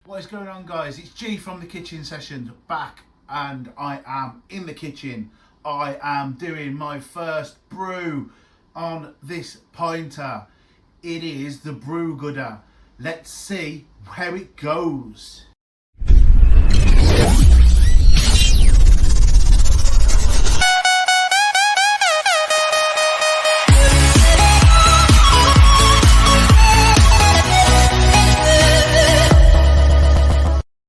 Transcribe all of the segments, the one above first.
What is going on, guys? It's G from the Kitchen Sessions back, and I am in the kitchen. I am doing my first brew on this pinter. It is the Brew Gooder. Let's see where it goes.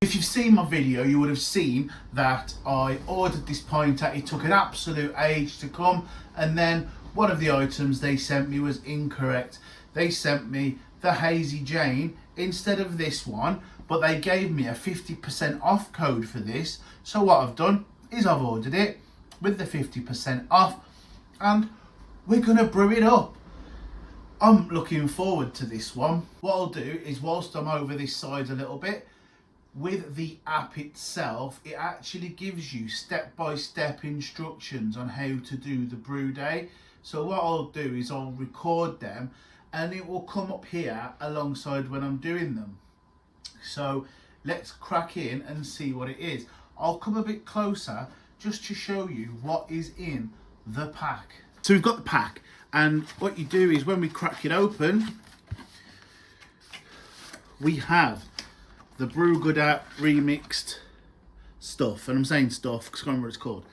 If you've seen my video, you would have seen that I ordered this pinter. It took an absolute age to come, and then one of the items they sent me was incorrect. They sent me the Hazy Jane instead of this one, but they gave me a 50% off code for this. So what I've done is I've ordered it with the 50% off, and we're gonna brew it up. I'm looking forward to this one. What I'll do is, whilst I'm over this side a little bit, with the app itself, it actually gives you step-by-step instructions on how to do the brew day. So what I'll do is I'll record them and it will come up here alongside when I'm doing them. So let's crack in and see what it is. I'll come a bit closer just to show you what is in the pack. So we've got the pack, and what you do is when we crack it open, we have the Brew Gooder remixed stuff, and I'm saying stuff because I can't remember what it's called.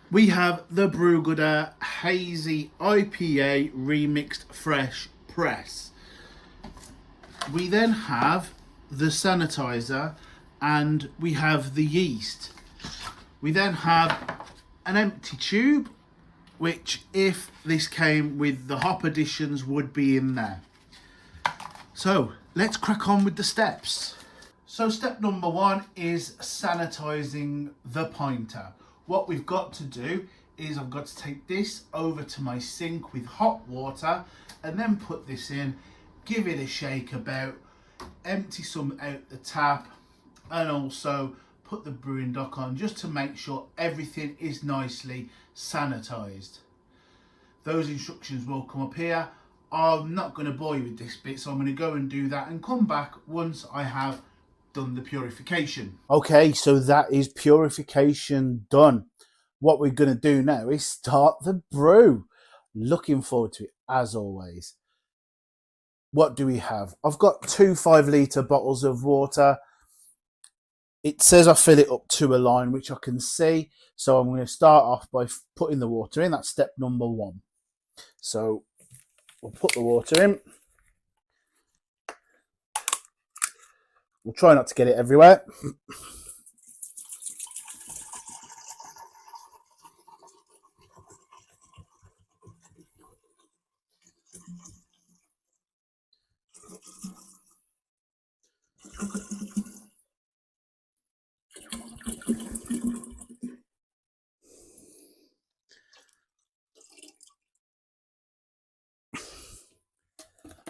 We have the Brew Gooder Hazy IPA remixed fresh press. We then have the sanitizer, and we have the yeast. We then have an empty tube, which, if this came with the hop additions, would be in there. So let's crack on with the steps. So step number one is sanitizing the pinter. What we've got to do is I've got to take this over to my sink with hot water and then put this in, give it a shake about, empty some out the tap, and also put the brewing dock on just to make sure everything is nicely sanitized. Those instructions will come up here. I'm not going to bore you with this bit, so I'm going to go and do that and come back once I have done the purification. Okay, so that is purification done. What we're going to do now is start the brew. Looking forward to it, as always. What do we have? I've got 2 5-litre bottles of water. It says I fill it up to a line, which I can see. So I'm going to start off by putting the water in. That's step number one. So we'll put the water in. We'll try not to get it everywhere.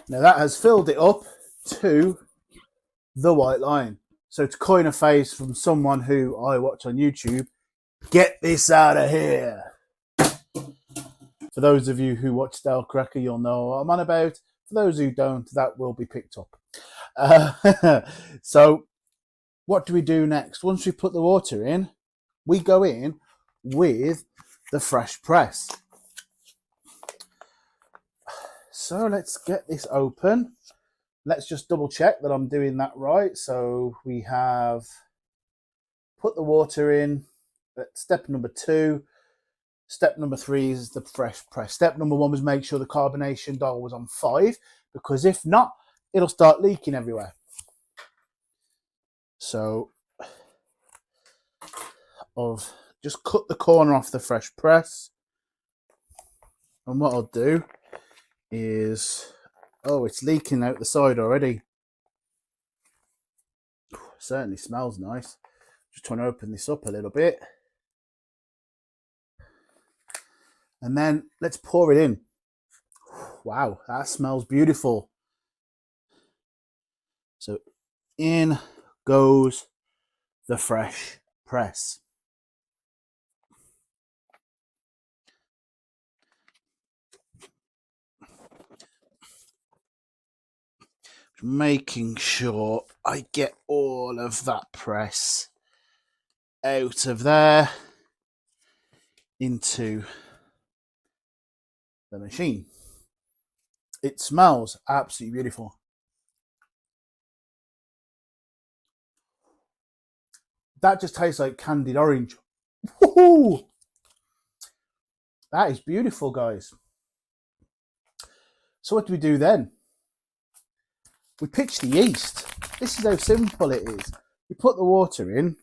Now that has filled it up to the white line. So to coin a phrase from someone who I watch on YouTube, get this out of here. For those of you who watch Stale Cracker, you'll know what I'm on about. For those who don't, that will be picked up. So what do we do next? Once we put the water in, we go in with the fresh press. So let's get this open. Let's just double check that I'm doing that right. So we have put the water in at step number 2. Step number 3 is the fresh press. Step number 1 was make sure the carbonation dial was on 5, because if not, it'll start leaking everywhere. So I've just cut the corner off the fresh press. And what I'll do is, oh, it's leaking out the side already. Certainly smells nice. Just trying to open this up a little bit. And then let's pour it in. Wow, that smells beautiful. So in goes the fresh press. making sure I get all of that press out of there into the machine. It smells absolutely beautiful. That just tastes like candied orange. Woohoo! That is beautiful, guys. So what do we do then? We pitch the yeast. This is how simple it is. You put the water in.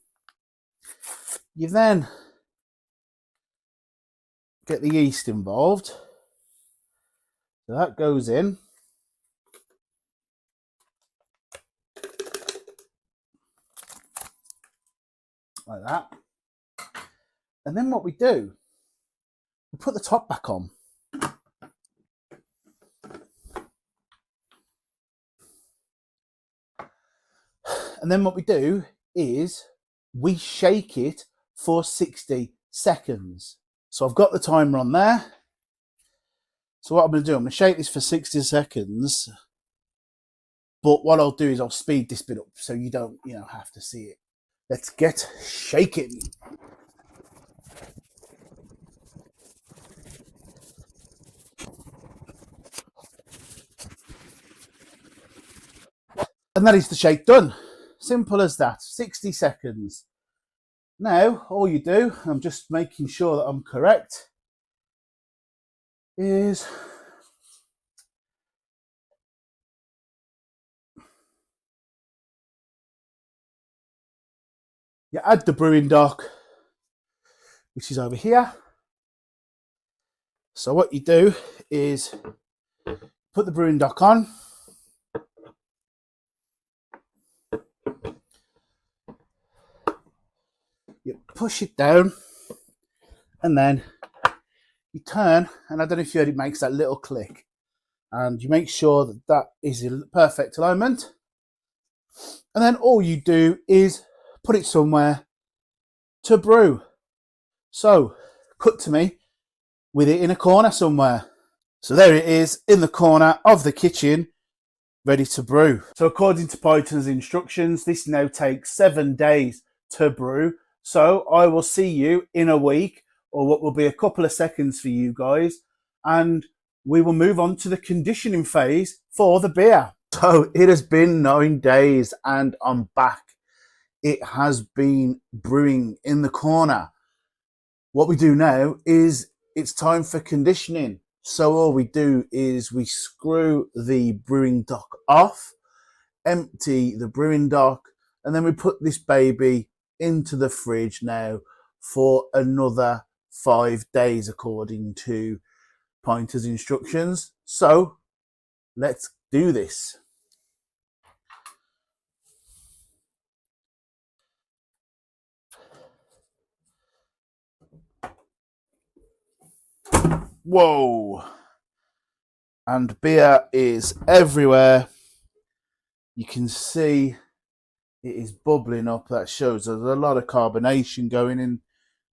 You then get the yeast involved. So that goes in. Like that. And then what we do, we put the top back on. And then what we do is we shake it for 60 seconds. So I've got the timer on there. So what I'm going to do, I'm going to shake this for 60 seconds. But what I'll do is I'll speed this bit up so you don't, have to see it. Let's get shaking. And that is the shake done. Simple as that. 60 seconds. Now, all you do, I'm just making sure that I'm correct, is you add the brewing dock, which is over here. So what you do is put the brewing dock on. You push it down and then you turn, and I don't know if you heard, it makes that little click, and you make sure that that is in perfect alignment, and then all you do is put it somewhere to brew. So cut to me with it in a corner somewhere. So there it is in the corner of the kitchen, ready to brew. So according to Python's instructions, this now takes 7 days to brew. So I will see you in a week, or what will be a couple of seconds for you guys, and we will move on to the conditioning phase for the beer. So it has been 9 days and I'm back. It has been brewing in the corner. What we do now is it's time for conditioning. So all we do is we screw the brewing dock off, empty the brewing dock, and then we put this baby into the fridge now for another 5 days according to Pinter's instructions. So let's do this. Whoa! And beer is everywhere. You can see it is bubbling up. That shows there's a lot of carbonation going in,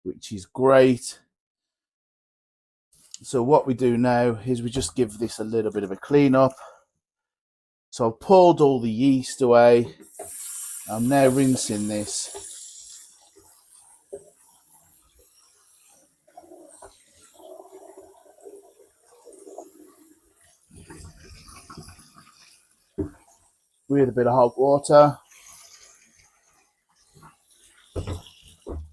which is great. So what we do now is we just give this a little bit of a clean up. So I've pulled all the yeast away. I'm now rinsing this. With a bit of hot water.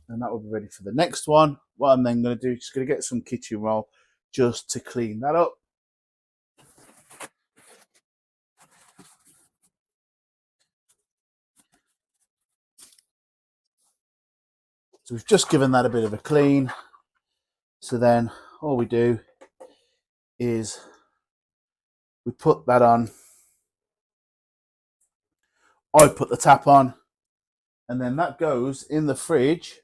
And that will be ready for the next one. What I'm then going to do is just going to get some kitchen roll just to clean that up. So we've just given that a bit of a clean. So then all we do is we put that on. I put the tap on, and then that goes in the fridge,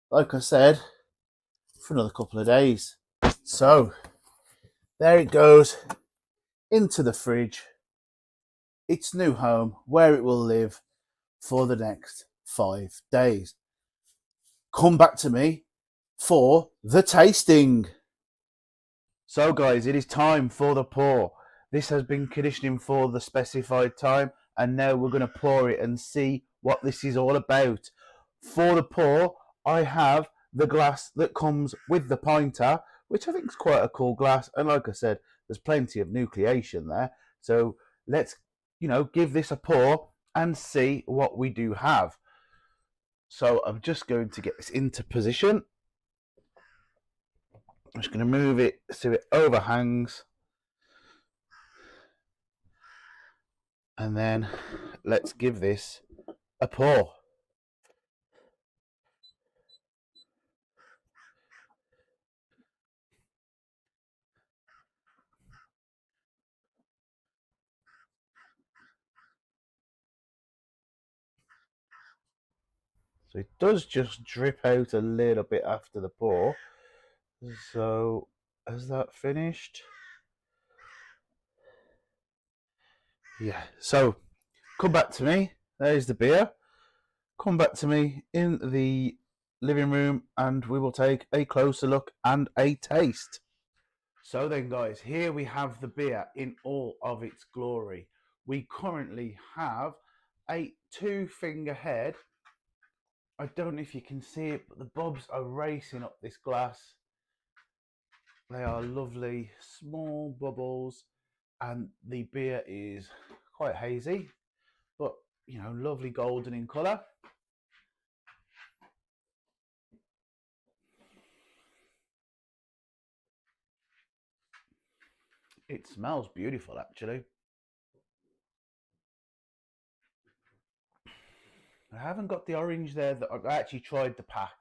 like I said, for another couple of days. So there it goes into the fridge, its new home, where it will live for the next 5 days. Come back to me for the tasting. So guys, it is time for the pour. This has been conditioning for the specified time, and now we're going to pour it and see what this is all about. For the pour, I have the glass that comes with the pinter, which I think is quite a cool glass. And like I said, there's plenty of nucleation there. So let's, give this a pour and see what we do have. So I'm just going to get this into position. I'm just going to move it so it overhangs. And then let's give this a pour. So it does just drip out a little bit after the pour. So has that finished? Yeah. So come back to me. There's the beer. Come back to me in the living room and we will take a closer look and a taste. So then, guys, here we have the beer in all of its glory. We currently have a 2-finger head. I don't know if you can see it, but the bubs are racing up this glass. They are lovely, small bubbles, and the beer is quite hazy, but, lovely golden in colour. It smells beautiful, actually. I haven't got the orange there. That I actually tried the pack.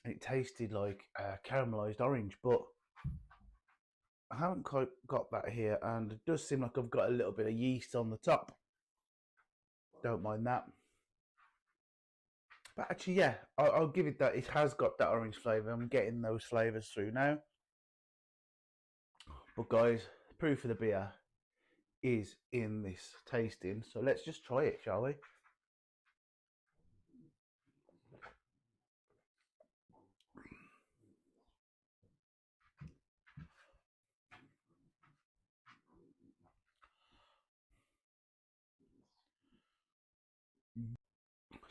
It tasted like caramelized orange, but I haven't quite got that here, and it does seem like I've got a little bit of yeast on the top. Don't mind that. But actually, yeah, I'll give it that. It has got that orange flavour. I'm getting those flavours through now. But guys, the proof of the beer is in this tasting. So let's just try it, shall we?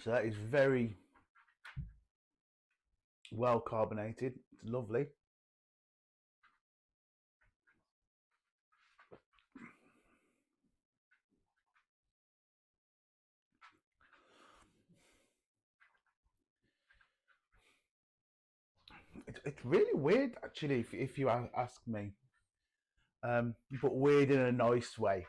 So that is very well carbonated. It's lovely. It's really weird, actually, if you ask me. But weird in a nice way.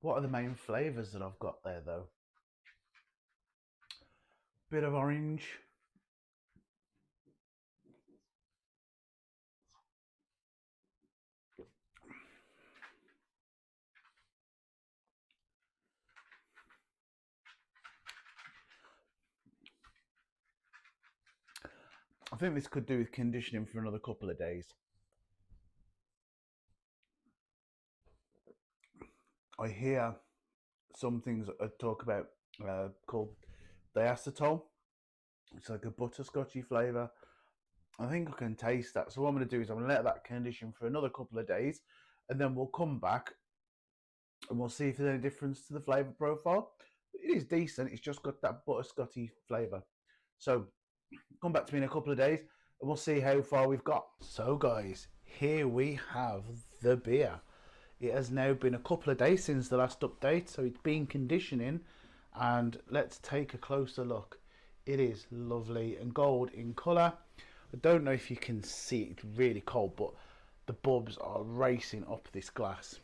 What are the main flavours that I've got there, though? Bit of orange. I think this could do with conditioning for another couple of days. I hear some things I talk about called diacetyl. It's like a butterscotchy flavour. I think I can taste that. So what I'm going to do is I'm going to let that condition for another couple of days, and then we'll come back and we'll see if there's any difference to the flavour profile. It is decent. It's just got that butterscotchy flavour. So come back to me in a couple of days and we'll see how far we've got. So guys, here we have the beer. It has now been a couple of days since the last update, so it's been conditioning, and let's take a closer look. It is lovely and gold in colour. I don't know if you can see it, it's really cold, but the bubs are racing up this glass.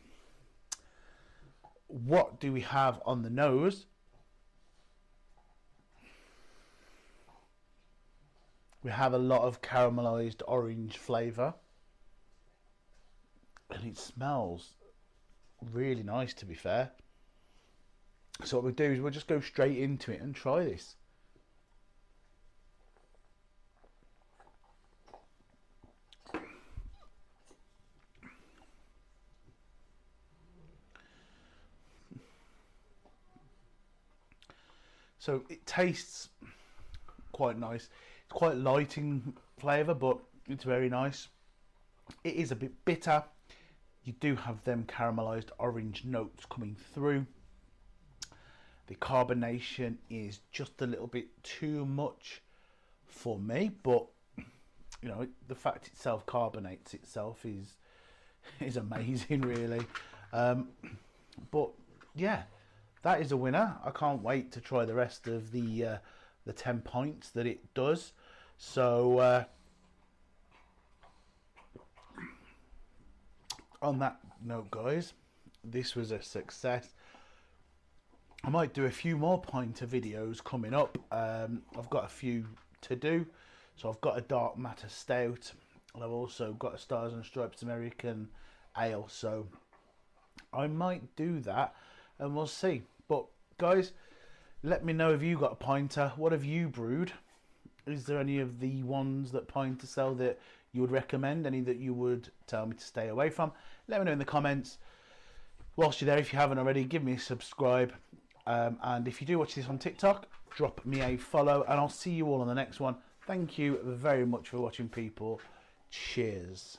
What do we have on the nose? We have a lot of caramelized orange flavour, and it smells really nice, to be fair. So what we'll do is we'll just go straight into it and try this. So it tastes quite nice. It's quite light in flavour, but it's very nice. It is a bit bitter. You do have them caramelised orange notes coming through. The carbonation is just a little bit too much for me, but you know, the fact itself carbonates itself is amazing, really. But yeah, that is a winner. I can't wait to try the rest of the 10 pints that it does. So on that note, guys, this was a success. I might do a few more pinter videos coming up. I've got a few to do. So I've got a dark matter stout, and I've also got a Stars and Stripes American ale. So I might do that, and we'll see. But guys, let me know if you got a pinter. What have you brewed? Is there any of the ones that Pinter sell that you would recommend? Any that you would tell me to stay away from? Let me know in the comments. Whilst you're there, if you haven't already, give me a subscribe. And if you do watch this on TikTok, drop me a follow, and I'll see you all on the next one. Thank you very much for watching, people. Cheers.